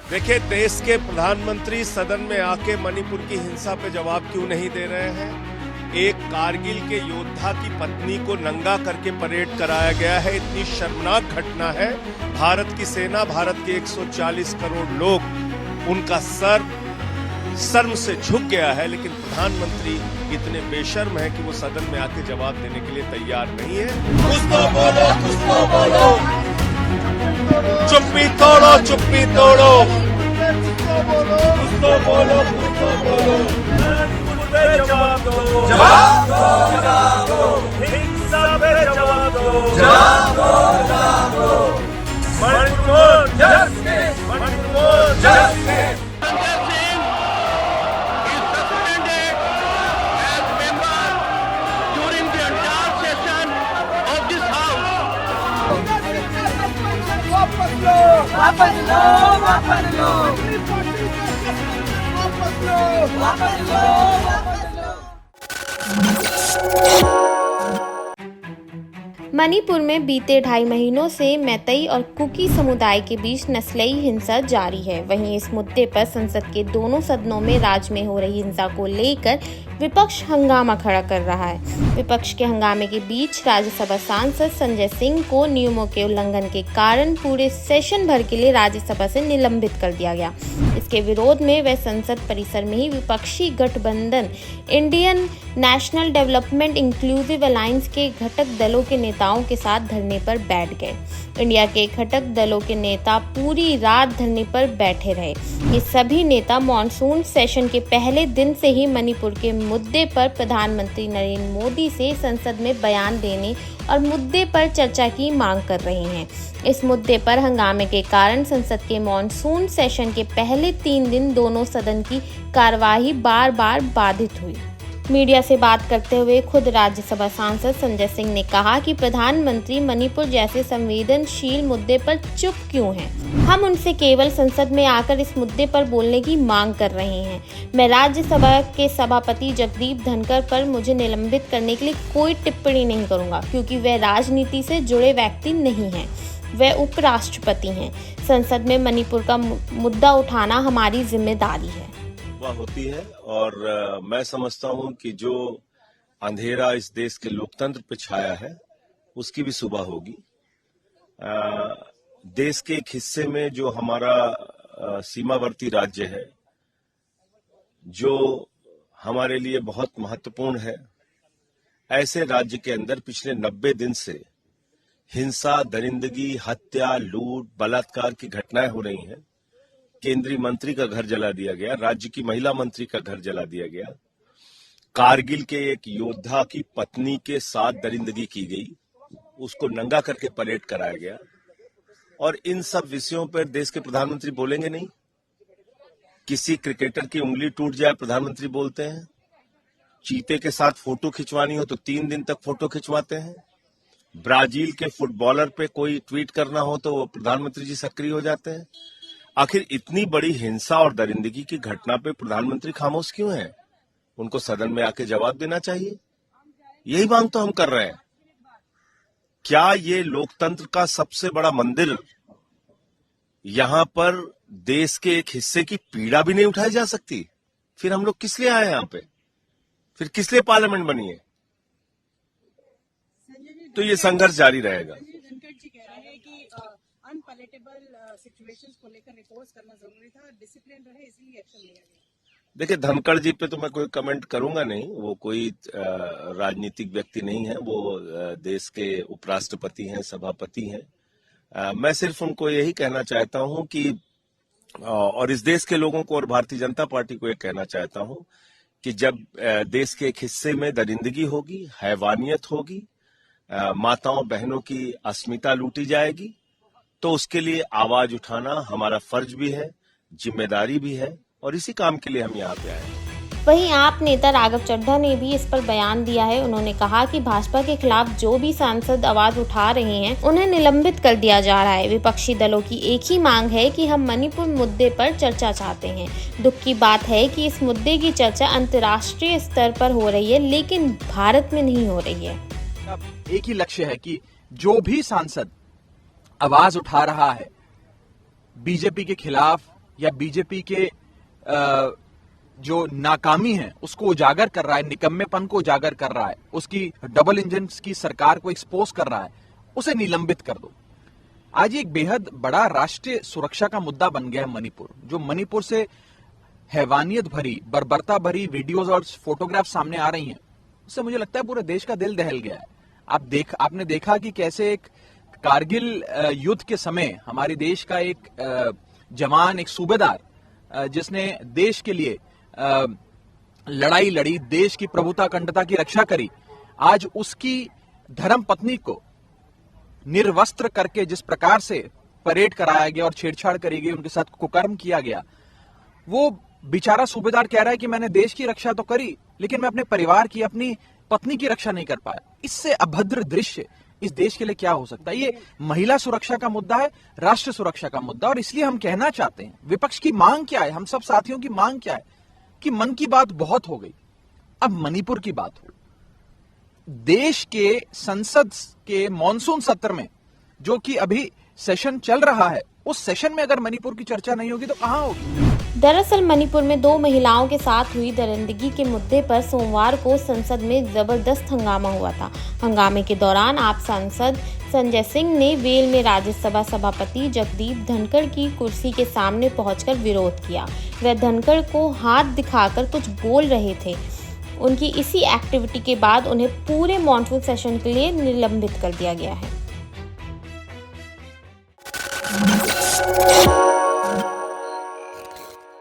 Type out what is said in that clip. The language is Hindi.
देखिए, देश के प्रधानमंत्री सदन में आके मणिपुर की हिंसा पे जवाब क्यों नहीं दे रहे हैं? एक कारगिल के योद्धा की पत्नी को नंगा करके परेड कराया गया है। इतनी शर्मनाक घटना है। भारत की सेना, भारत के 140 करोड़ लोग, उनका सर शर्म से झुक गया है, लेकिन प्रधानमंत्री इतने बेशर्म है कि वो सदन में आके जवाब देने के लिए तैयार नहीं है। कुछ तो बोलो, कुछ तो बोलो, चुप्पी तोड़ो, चुप्पी तोड़ो, कुछ तो बोलो, कुछ तो बोलो, जवाब दो, जवाब दो, जवाब दो, हिंसा पे जवाब दो, जवाब दो, जवाब दो, मणिपुर जस्टिस, मणिपुर जस्टिस। वापस लो, वापस लो, वापस लो, वापस लो, वापस लो। मणिपुर में बीते 2.5 महीनों से मैतेई और कुकी समुदाय के बीच नस्लीय हिंसा जारी है। वहीं इस मुद्दे पर संसद के दोनों सदनों में राज्य में हो रही हिंसा को लेकर विपक्ष हंगामा खड़ा कर रहा है। विपक्ष के हंगामे के बीच राज्यसभा सांसद संजय सिंह को नियमों के उल्लंघन के कारण पूरे सेशन भर के लिए राज्यसभा से निलंबित कर दिया गया। इसके विरोध में वे संसद परिसर में ही विपक्षी गठबंधन Indian national development inclusive alliance के घटक दलों के नेताओं के साथ धरने पर बैठ गए। इंडिया के घटक दलों के नेता पूरी रात धरने पर बैठे रहे। ये सभी नेता मॉनसून सेशन के पहले दिन से ही मणिपुर के मुद्दे पर प्रधानमंत्री नरेंद्र मोदी से संसद में बयान देने और मुद्दे पर चर्चा की मांग कर रहे हैं। इस मुद्दे पर हंगामे के कारण संसद के मॉनसून सेशन के पहले 3 दिन दोनों सदन की कार्यवाही बार बार बाधित हुई। मीडिया से बात करते हुए खुद राज्यसभा सांसद संजय सिंह ने कहा कि प्रधानमंत्री मणिपुर जैसे संवेदनशील मुद्दे पर चुप क्यों हैं? हम उनसे केवल संसद में आकर इस मुद्दे पर बोलने की मांग कर रहे हैं। मैं राज्यसभा के सभापति जगदीप धनखड़ पर मुझे निलंबित करने के लिए कोई टिप्पणी नहीं करूंगा, क्योंकि वे राजनीति से जुड़े व्यक्ति नहीं हैं। वे उपराष्ट्रपति हैं। संसद में मणिपुर का मुद्दा उठाना हमारी जिम्मेदारी है होती है। और मैं समझता हूं कि जो अंधेरा इस देश के लोकतंत्र पे छाया है, उसकी भी सुबह होगी। देश के एक हिस्से में जो हमारा सीमावर्ती राज्य है, जो हमारे लिए बहुत महत्वपूर्ण है, ऐसे राज्य के अंदर पिछले 90 दिन से हिंसा, दरिंदगी, हत्या, लूट, बलात्कार की घटनाएं हो रही हैं। केंद्रीय मंत्री का घर जला दिया गया, राज्य की महिला मंत्री का घर जला दिया गया, कारगिल के एक योद्धा की पत्नी के साथ दरिंदगी की गई, उसको नंगा करके परेड कराया गया। और इन सब विषयों पर देश के प्रधानमंत्री बोलेंगे नहीं। किसी क्रिकेटर की उंगली टूट जाए, प्रधानमंत्री बोलते हैं। चीते के साथ फोटो खिंचवानी हो तो 3 दिन तक फोटो खिंचवाते हैं। ब्राजील के फुटबॉलर पे कोई ट्वीट करना हो तो प्रधानमंत्री जी सक्रिय हो जाते हैं। आखिर इतनी बड़ी हिंसा और दरिंदगी की घटना पे प्रधानमंत्री खामोश क्यों हैं? उनको सदन में आके जवाब देना चाहिए। यही मांग तो हम कर रहे हैं। क्या ये लोकतंत्र का सबसे बड़ा मंदिर, यहां पर देश के एक हिस्से की पीड़ा भी नहीं उठाई जा सकती? फिर हम लोग किस लिए आए यहां पे? फिर किस लिए पार्लियामेंट बनी है? तो ये संघर्ष जारी रहेगा। अनपैलेटेबल सिचुएशंस को लेकर रिपोर्ट करना जरूरी था, डिसिप्लिन रहे, इसलिए एक्शन लिया गया। देखिए, धनखड़ जी पे तो मैं कोई कमेंट करूंगा नहीं। वो कोई राजनीतिक व्यक्ति नहीं है। वो देश के उपराष्ट्रपति हैं, सभापति हैं। मैं सिर्फ उनको यही कहना चाहता हूं कि और इस देश के लोगों को और भारतीय जनता पार्टी को ये कहना चाहता हूं कि जब देश के एक हिस्से में दरिंदगी होगी, हैवानियत होगी, माताओं बहनों की अस्मिता लूटी जाएगी, तो उसके लिए आवाज उठाना हमारा फर्ज भी है, जिम्मेदारी भी है, और इसी काम के लिए हम यहाँ पे आए हैं। वहीं आप नेता राघव चड्ढा ने भी इस पर बयान दिया है। उन्होंने कहा कि भाजपा के खिलाफ जो भी सांसद आवाज उठा रहे हैं, उन्हें निलंबित कर दिया जा रहा है। विपक्षी दलों की एक ही मांग है कि हम मणिपुर मुद्दे पर चर्चा चाहते हैं। दुख की बात है कि इस मुद्दे की चर्चा अंतर्राष्ट्रीय स्तर पर हो रही है, लेकिन भारत में नहीं हो रही है। एक ही लक्ष्य है कि जो भी सांसद आवाज उठा रहा है बीजेपी के खिलाफ, या बीजेपी के जो नाकामी है उसको उजागर कर रहा है, निकम्मेपन को उजागर कर रहा है, उसकी डबल इंजन की सरकार को एक्सपोज कर रहा है, उसे निलंबित कर दो। आज ये एक बेहद बड़ा राष्ट्रीय सुरक्षा का मुद्दा बन गया है मणिपुर। जो मणिपुर से हैवानियत भरी, बर्बरता भरी वीडियोस और फोटोग्राफ सामने आ रही हैं, उससे मुझे लगता है पूरे देश का दिल दहल गया है। आपने देखा कि कैसे एक कारगिल युद्ध के समय हमारे देश का एक जवान, एक सूबेदार जिसने देश के लिए लड़ाई लड़ी, देश की प्रभुता अखंडता की रक्षा करी, आज उसकी धर्म पत्नी को निर्वस्त्र करके जिस प्रकार से परेड कराया गया और छेड़छाड़ करी गई, उनके साथ कुकर्म किया गया, वो बेचारा सूबेदार कह रहा है कि मैंने देश की रक्षा तो करी, लेकिन मैं अपने परिवार की, अपनी पत्नी की रक्षा नहीं कर पाया। इससे अभद्र दृश्य इस देश के लिए क्या हो सकता है? ये महिला सुरक्षा का मुद्दा है, राष्ट्र सुरक्षा का मुद्दा। और इसलिए हम कहना चाहते हैं, विपक्ष की मांग क्या है, हम सब साथियों की मांग क्या है कि मन की बात बहुत हो गई, अब मणिपुर की बात हो। देश के संसद के मॉनसून सत्र में, जो कि अभी सेशन चल रहा है, उस सेशन में अगर मणिपुर की चर्चा नहीं होगी तो कहां होगी? दरअसल मणिपुर में 2 महिलाओं के साथ हुई दरिंदगी के मुद्दे पर सोमवार को संसद में जबरदस्त हंगामा हुआ था। हंगामे के दौरान आप सांसद संजय सिंह ने वेल में राज्यसभा सभापति जगदीप धनखड़ की कुर्सी के सामने पहुंचकर विरोध किया। वह धनखड़ को हाथ दिखाकर कुछ बोल रहे थे। उनकी इसी एक्टिविटी के बाद उन्हें पूरे मॉनसून सेशन के लिए निलंबित कर दिया गया है।